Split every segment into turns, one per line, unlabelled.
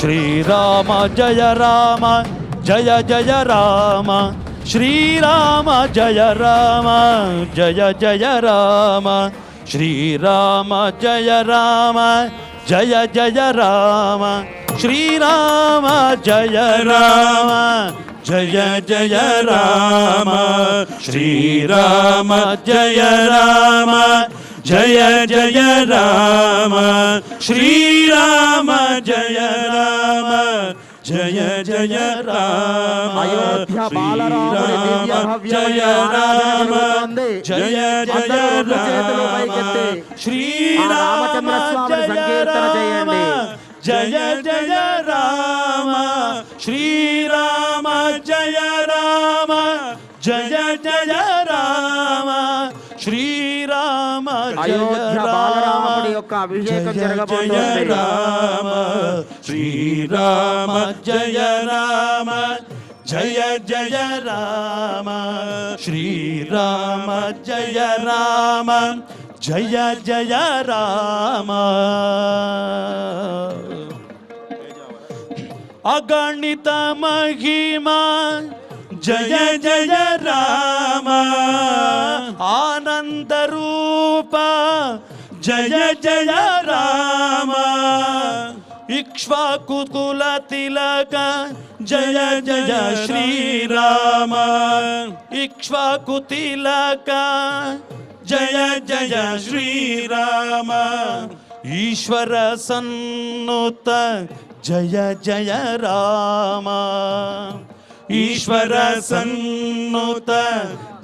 శ్రీరామ జయ రామ జయ జయ రామ శ్రీరామ జయ రామ జయ జయ రామ శ్రీరామ జయ రామ జయ జయ రామ శ్రీరామ జయ రామ జయ జయ రామ శ్రీరామ జయ రామ జయ జయ రామ శ్రీరామ జయ రామ జయ జయ రామ
అయోధ్య బాలరాముడి దివ్య భవ్యమైన ఆరాధన
జయ జయ రామ శ్రీరామ
సంకీర్తన చేయండి.
జయ జయ రామ శ్రీరామ జయ రామ జయ జయ రామ శ్రీరామ
అయోధ్య బాలరాముడి యొక్క అభిషేకం జరగబోతోంది.
రామ శ్రీరామ జయ రామ జయ జయ రామ శ్రీరామ జయ రామ జయ జయ రామ అగణిత మహిమా జయ జయ రామ ఆనంద రూప జయ జయ రామ ఇక్ష్వాకుకుల తిలక జయ జయ శ్రీరామ ఇక్ష్వాకు తిలక జయ జయ శ్రీరామ ఈశ్వర సన్నుత జయ జయ రామ ఈశ్వర సన్నుత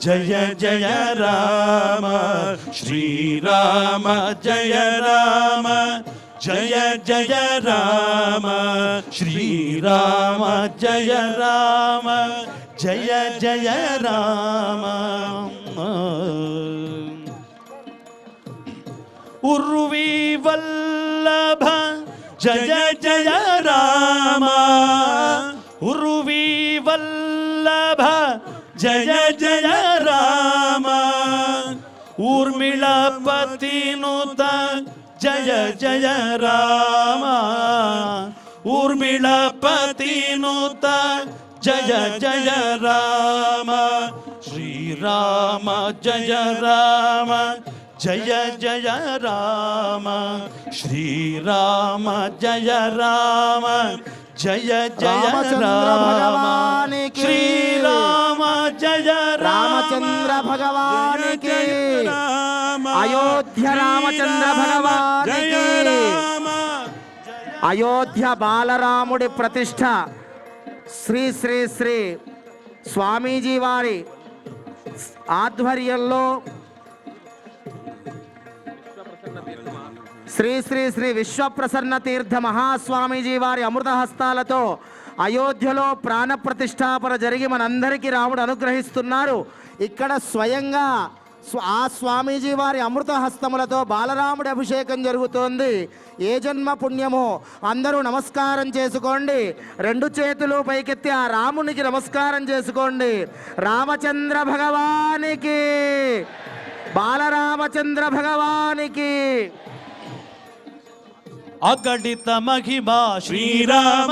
జయ జయ రామ శ్రీరామ జయ రామ జయ జయ రామ శ్రీరామ జయ రామ జయ జయ రామ ఉర్వి వల్లభ జయ జయ రామ ఉర్వి వల్లభ జయ జయ రామ ఊర్మిళపతినుత జయ జయ రామ ఊర్మిళపతినుత జయ జయ రామ శ్రీరామ జయ రామ జయ జయ రామ శ్రీరామ జయ రామ జయ జయ రామ శ్రీరామ జయ
రామచంద్ర భగవానికి అయోధ్య రామచంద్ర భగవానికి అయోధ్య బాలరాముడి ప్రతిష్ట శ్రీ శ్రీ శ్రీ స్వామీజీ వారి ఆధ్వర్యంలో శ్రీ శ్రీ శ్రీ విశ్వప్రసన్న తీర్థ మహాస్వామీజీ వారి అమృత హస్తాలతో అయోధ్యలో ప్రాణ ప్రతిష్టాపన జరిగి మనందరికీ రాముడు అనుగ్రహిస్తున్నారు. ఇక్కడ స్వయంగా ఆ స్వామీజీ వారి అమృత హస్తములతో బాలరాముడి అభిషేకం జరుగుతోంది. ఏ జన్మ పుణ్యమో అందరూ నమస్కారం చేసుకోండి. రెండు చేతులు పైకెత్తి ఆ రామునికి నమస్కారం చేసుకోండి. రామచంద్ర భగవానికి, బాలరామచంద్ర భగవానికి.
అగణిత మహిమా శ్రీరామ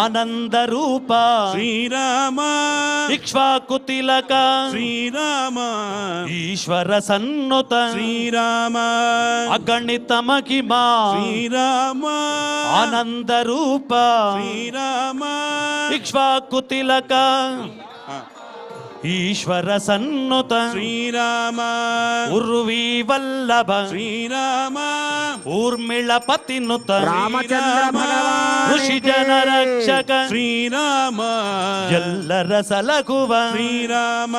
ఆనంద రూప శ్రీరామ ఇక్ష్వాకు తిలక శ్రీరామ ఈశ్వర సన్నుత శ్రీరామ అగణిత మహిమా శ్రీరామ ఆనంద రూప శ్రీరామ ఇక్ష్వాకు తిలక ఈశ్వర సన్నుత శ్రీరామ ఉర్వి వల్లభ శ్రీరామ ఊర్మిళపతినుత
రామచంద్ర భగవాన్
ఋషి జన రక్షక
శ్రీరామ
ఎల్లర సలకువ
శ్రీరామ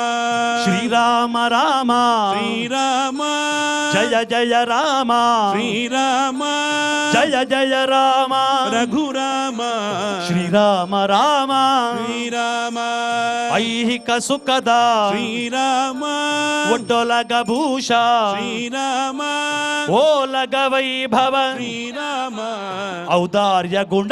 శ్రీరామ రామ
శ్రీరామ
జయ జయ రామ
శ్రీరామ
జయ జయ రామ
రఘురామ
శ్రీరామ రామ
శ్రీరామ
ఐహిక సుఖద
శ్రీరామ
ఒడ్డొలగ భూష
శ్రీరామ
ఓలగ వైభవ
శ్రీరామ
ఔదార్య గుణ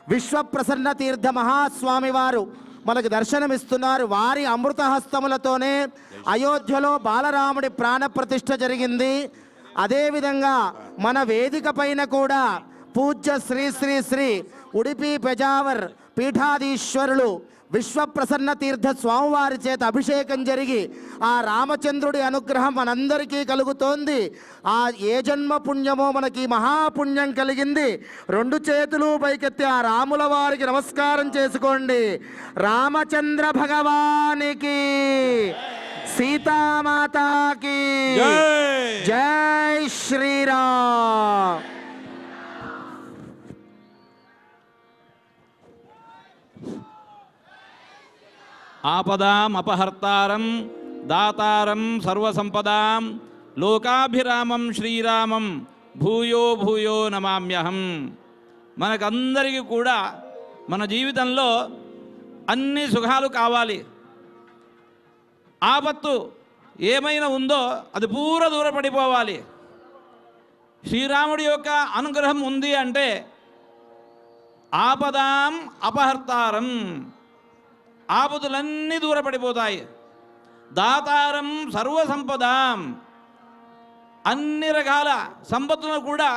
విశ్వప్రసన్న తీర్థ మహాస్వామి వారు మనకు దర్శనమిస్తున్నారు. వారి అమృత హస్తములతోనే అయోధ్యలో బాలరాముడి ప్రాణప్రతిష్ఠ జరిగింది. అదేవిధంగా మన వేదిక పైన కూడా పూజ్య శ్రీ శ్రీ శ్రీ ఉడిపి పెజావర్ పీఠాధీశ్వరులు విశ్వప్రసన్న తీర్థ స్వామివారి చేత అభిషేకం జరిగి ఆ రామచంద్రుడి అనుగ్రహం మనందరికీ కలుగుతోంది. ఆ ఏ జన్మ పుణ్యమో మనకి మహాపుణ్యం కలిగింది. రెండు చేతులు పైకెత్తి ఆ రాముల వారికి నమస్కారం చేసుకోండి. రామచంద్ర భగవానికి, సీతామాతాకి జై శ్రీరామ్.
ఆపదాం అపహర్తారం దాతారం సర్వసంపదాం లోకాభిరామం శ్రీరామం భూయో భూయో నమామ్యహం. మనకందరికీ కూడా మన జీవితంలో అన్ని సుఖాలు కావాలి. ఆపత్తు ఏమైనా ఉందో అది పూర దూరపడిపోవాలి. శ్రీరాముడి యొక్క అనుగ్రహం ఉంది అంటే ఆపదాం అపహర్తారం, ఆపదలన్నీ దూరపడిపోతాయి. దాతారం సర్వసంపదాం, అన్ని రకాల సంపత్తులను కూడా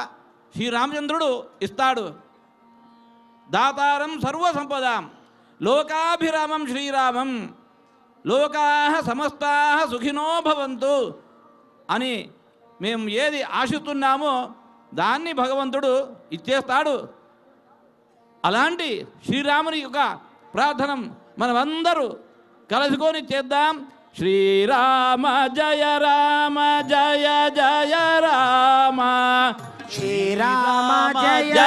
శ్రీరామచంద్రుడు ఇస్తాడు. దాతారం సర్వసంపదాం లోకాభిరామం శ్రీరామం లోకాః సమస్తాః సుఖినో భవంతు అని మేము ఏది ఆశిస్తున్నామో దాన్ని భగవంతుడు ఇచ్చేస్తాడు. అలాంటి శ్రీరాముని యొక్క ప్రార్థన మనమందరూ కలుసుకొని చేద్దాం. శ్రీరామ జయ రామ జయ జయ రామ,
శ్రీరామ
జయ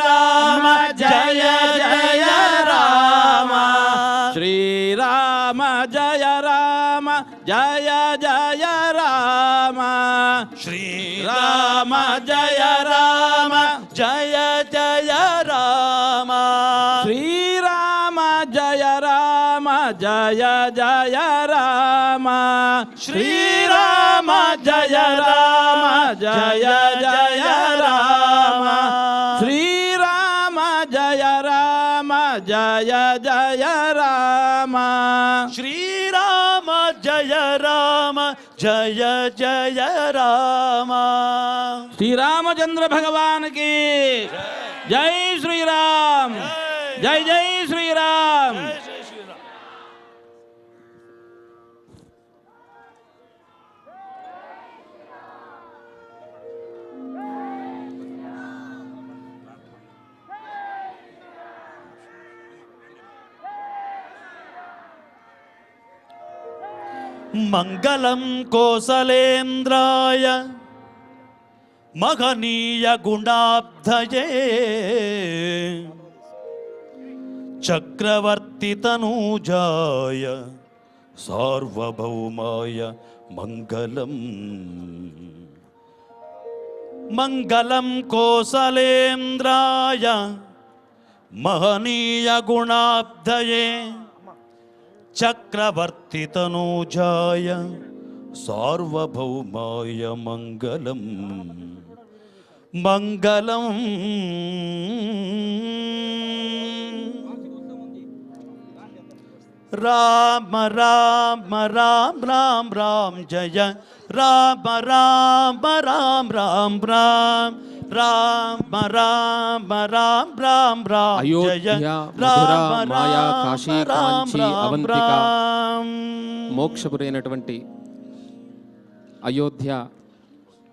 రామ జయ జయ రామ,
శ్రీరామ జయ రామ జయ జయ రామ,
శ్రీరామ జయ రామ జయ జయ రామ,
శ్రీరామ జయ రామ జయ జయ రామ,
శ్రీరామ జయ రామ జయ జయ రామ,
శ్రీరామ జయ రామ జయ జయ రామ,
శ్రీరామ జయ రామ జయ జయ రామ.
శ్రీరామచంద్ర భగవానికి జై శ్రీరామ్, జై జై శ్రీరామ్.
మంగళం కోసలేంద్రాయ మహనీయ గుణాబ్ధయే చక్రవర్తి తనూజాయ సార్వభౌమాయ మంగళం. మంగళం కోసలేంద్రాయ మహనీయ గుణాబ్ధయే చక్రవర్తి తనూజాయ సార్వభౌమాయ మంగళం. మంగళం రామ రామ రామ రామ రామ జయ రామ రామ రామ రామ రామ రామ రామ రామ రామ రామ జయ
అయోధ్య,
రామ
మధుర, మాయా,
రామ
కాశీ,
రామ
కాంచి,
రామ
అవంతిక,
రామ.
మోక్షపురి అయినటువంటి అయోధ్య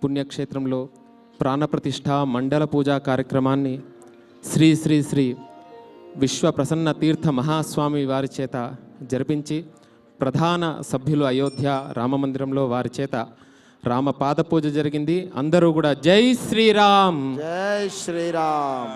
పుణ్యక్షేత్రంలో ప్రాణప్రతిష్ఠ మండల పూజా కార్యక్రమాన్ని శ్రీ శ్రీ శ్రీ విశ్వ ప్రసన్న తీర్థ మహాస్వామి వారి చేత జరిపించి ప్రధాన సభ్యులు అయోధ్య రామమందిరంలో వారి చేత రామ పాద పూజ జరిగింది. అందరూ కూడా జై శ్రీరామ్,
జై శ్రీరామ్.